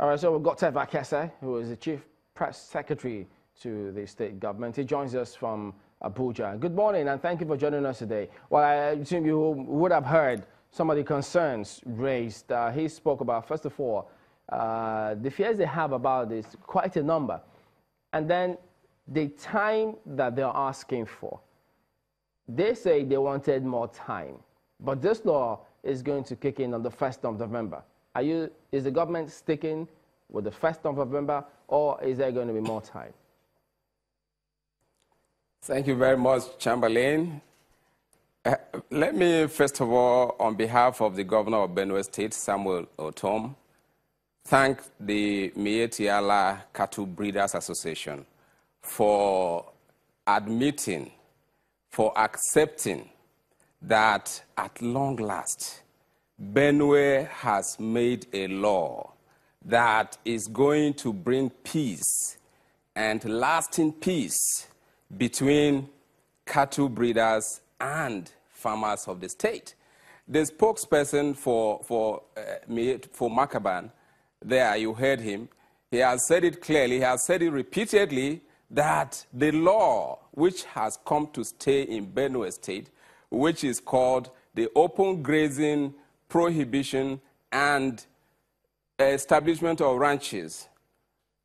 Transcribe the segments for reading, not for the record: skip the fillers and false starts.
All right, so we've got Govt Aide, who is the Chief Press Secretary to the state government. He joins us from Abuja. Good morning, and thank you for joining us today. Well, I assume you would have heard some of the concerns raised. He spoke about, first of all, the fears they have about this, quite a number. And then the time that they're asking for. They say they wanted more time, but this law is going to kick in on the 1st of November. Is the government sticking with the 1st of November, or is there going to be more time? Thank you very much, Chamberlain. Let me, first of all, on behalf of the governor of Benue State, Samuel Otom, thank the Mietiala Cattle Breeders Association for admitting, for accepting that at long last, Benue has made a law that is going to bring peace and lasting peace between cattle breeders and farmers of the state. The spokesperson for Makaban, there you heard him, he has said it clearly, he has said it repeatedly, that the law which has come to stay in Benue State, which is called the Open Grazing Prohibition and Establishment of Ranches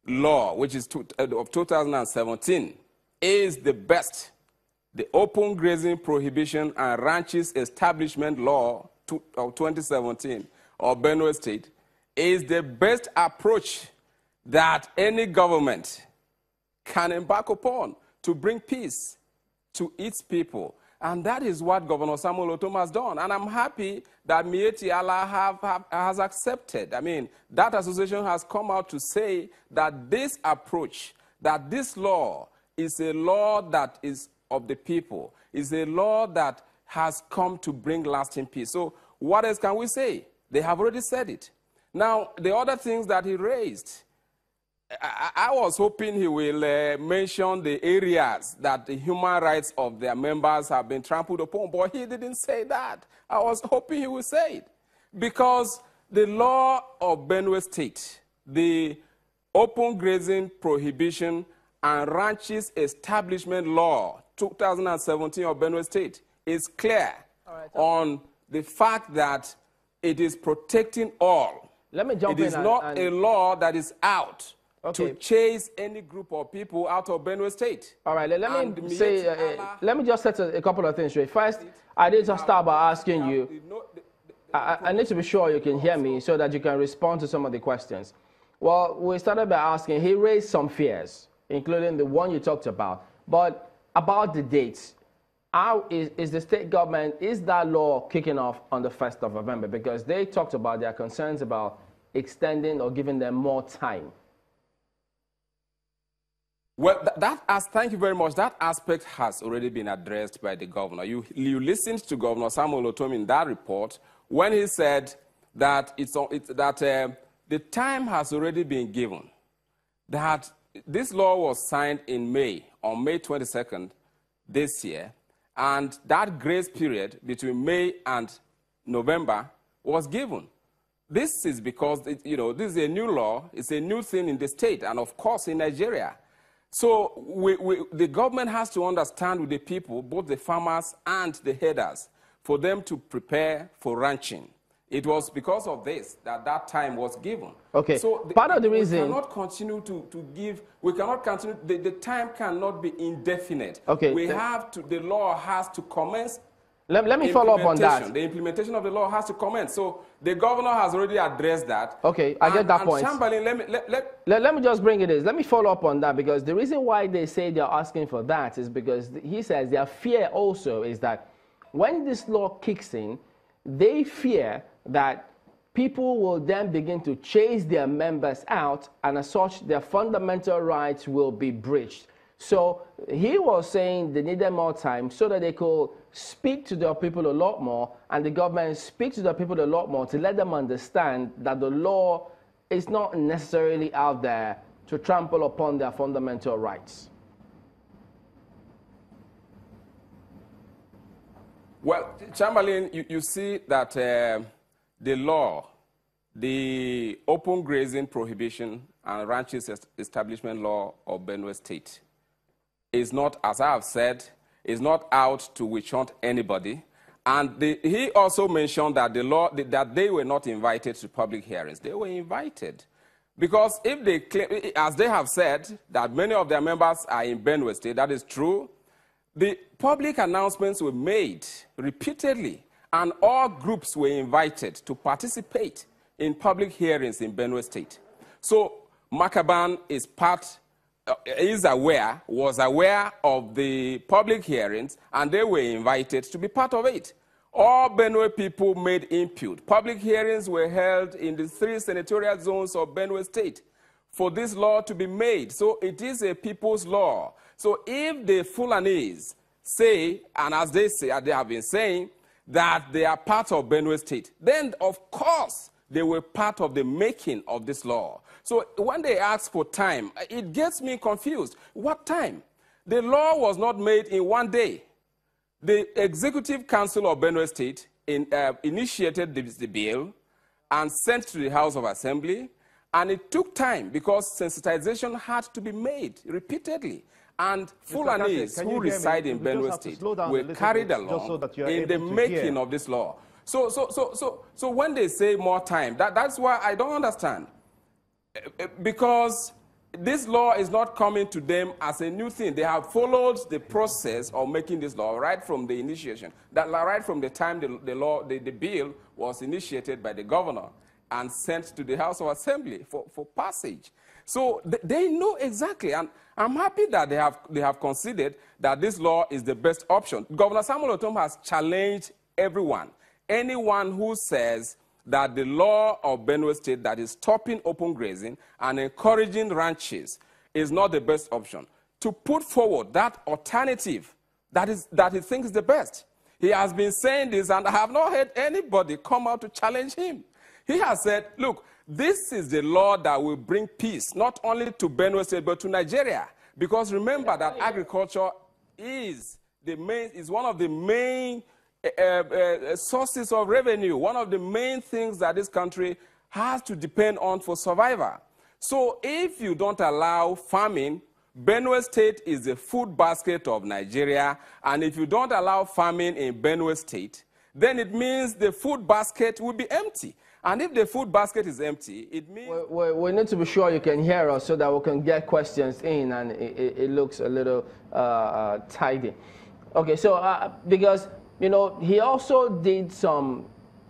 Law, which is of 2017, is the best. The Open Grazing Prohibition and Ranches Establishment Law of 2017 of Benue State is the best approach that any government can embark upon to bring peace to its people. And that is what Governor Samuel Otom has done. And I'm happy that Mietiala has accepted. I mean, that association has come out to say that this approach, that this law is a law that is of the people, is a law that has come to bring lasting peace. So what else can we say? They have already said it. Now, the other things that he raised, I was hoping he will mention the areas that the human rights of their members have been trampled upon, but he didn't say that. I was hoping he would say it. Because the law of Benue State, the Open Grazing Prohibition and Ranches Establishment Law 2017 of Benue State is clear on the fact that it is protecting all. Let me jump in. It is not a law that is out to chase any group of people out of Benue State. All right, let me say, let me just set a couple of things straight. First, I did just start by asking you, I need to be sure you can hear me so that you can respond to some of the questions. Well, we started by asking, he raised some fears, including the one you talked about, but about the dates. How is the state government, is that law kicking off on the 1st of November? Because they talked about their concerns about extending or giving them more time. Well, thank you very much. That aspect has already been addressed by the governor. You listened to Governor Samuel Otom in that report when he said that, the time has already been given, that this law was signed in May, on May 22nd this year, and that grace period between May and November was given. This is because, this is a new law, it's a new thing in the state, and of course in Nigeria. So the government has to understand with the people, both the farmers and the herders, for them to prepare for ranching. It was because of this that time was given. Okay, so part of the reason... We cannot continue to give, we cannot continue, the time cannot be indefinite. Okay. The law has to commence. Let me follow up on that. The implementation of the law has to commence. So the governor has already addressed that. Okay, I get that point. Chamberlain, let me just bring it in. Let me follow up on that, because the reason why they say they're asking for that is because he says their fear also is that when this law kicks in, they fear that people will then begin to chase their members out, and as such, their fundamental rights will be breached. So he was saying they needed more time so that they could speak to their people a lot more, and the government speak to their people a lot more to let them understand that the law is not necessarily out there to trample upon their fundamental rights. Well, Chamberlain, you see that the law the open grazing prohibition and ranches establishment law of Benue State is not, as I have said, is not out to witch hunt anybody. And he also mentioned that that they were not invited to public hearings. They were invited. Because if they claim, as they have said, that many of their members are in Benue State, that is true. The public announcements were made repeatedly, and all groups were invited to participate in public hearings in Benue State. So Makaban was aware of the public hearings, and they were invited to be part of it. All Benue people made input. Public hearings were held in the 3 senatorial zones of Benue State for this law to be made. So it is a people's law. So if the Fulanis say, and as they say, they have been saying, that they are part of Benue State, then of course they were part of the making of this law. So when they ask for time, it gets me confused. What time? The law was not made in one day. The Executive Council of Benue State initiated the bill and sent to the House of Assembly, and it took time because sensitization had to be made repeatedly. And Fulanis who reside in Benue State were carried along in the making of this law. So when they say more time, that's why I don't understand. Because this law is not coming to them as a new thing. They have followed the process of making this law right from the initiation. Right from the time the bill was initiated by the governor and sent to the House of Assembly for passage. So they know exactly, and I'm happy that they have considered that this law is the best option. Governor Samuel Otom has challenged everyone. Anyone who says that the law of Benue State that is stopping open grazing and encouraging ranches is not the best option, to put forward that alternative that he thinks is the best. He has been saying this, and I have not heard anybody come out to challenge him. He has said, look, this is the law that will bring peace, not only to Benue State, but to Nigeria. Because remember that agriculture is one of the main sources of revenue, one of the main things that this country has to depend on for survival. So if you don't allow farming, Benue State is the food basket of Nigeria, and if you don't allow farming in Benue State, then it means the food basket will be empty. And if the food basket is empty, it means... We need to be sure you can hear us so that we can get questions in, and it looks a little tidy. Okay, so because, you know, he also did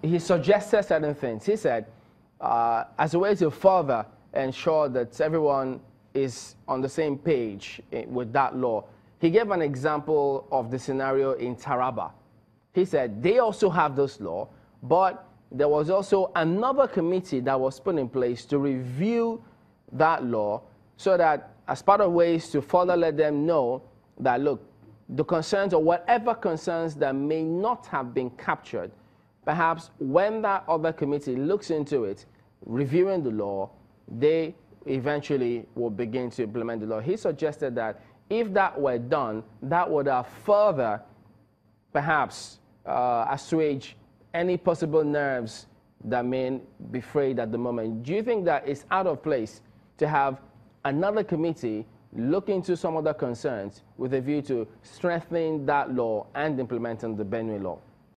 he suggested certain things. He said, as a way to further ensure that everyone is on the same page with that law, he gave an example of the scenario in Taraba. He said they also have this law, but there was also another committee that was put in place to review that law, so that as part of ways to further let them know that, look, the concerns or whatever concerns that may not have been captured, perhaps when that other committee looks into it, reviewing the law, they eventually will begin to implement the law. He suggested that if that were done, that would have further perhaps assuage any possible nerves that may be frayed at the moment. Do you think that it's out of place to have another committee look into some other concerns with a view to strengthening that law and implementing the Benue law?